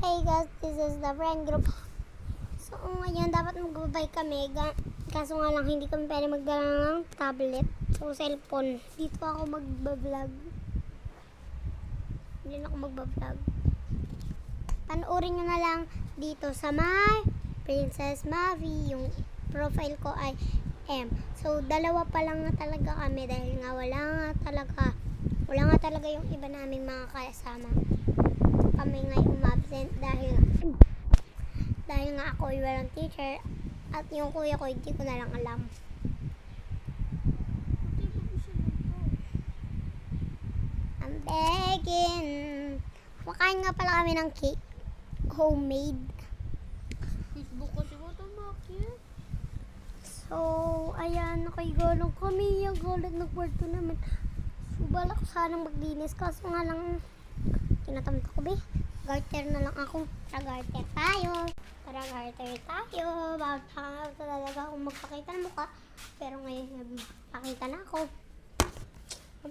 Hey guys, this is the friend group. So ngayon dapat magbabay kami. Kaso nga lang hindi kami pwede magdala ng tablet. So cellphone. Dito ako magbablog. Hindi na ako magbablog. Panoorin nyo na lang dito sa my Princess Mavi. Yung profile ko ay M. So dalawa pa lang na talaga kami dahil nga wala nga talaga yung iba naming mga kasama. Kami ngayon umabsent dahil nga ako ay walang teacher at yung kuya ko hindi ko na lang alam. I'm begging. Makain nga pala kami ng cake. Homemade. Facebook kasi mo tamakit. So, ayan, nakaigalang kami. Yung galit ng kwarto namin. So, balak ko sanang maglinis. Kaso nga lang, tinatamta ko, be. Garter na lang ako. Garter tayo. Baka talaga akong magpakita ng mukha. Pero ngayon, pakita na ako.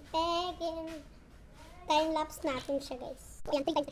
Pegin. Time lapse natin siya, guys. Ayan, tigay.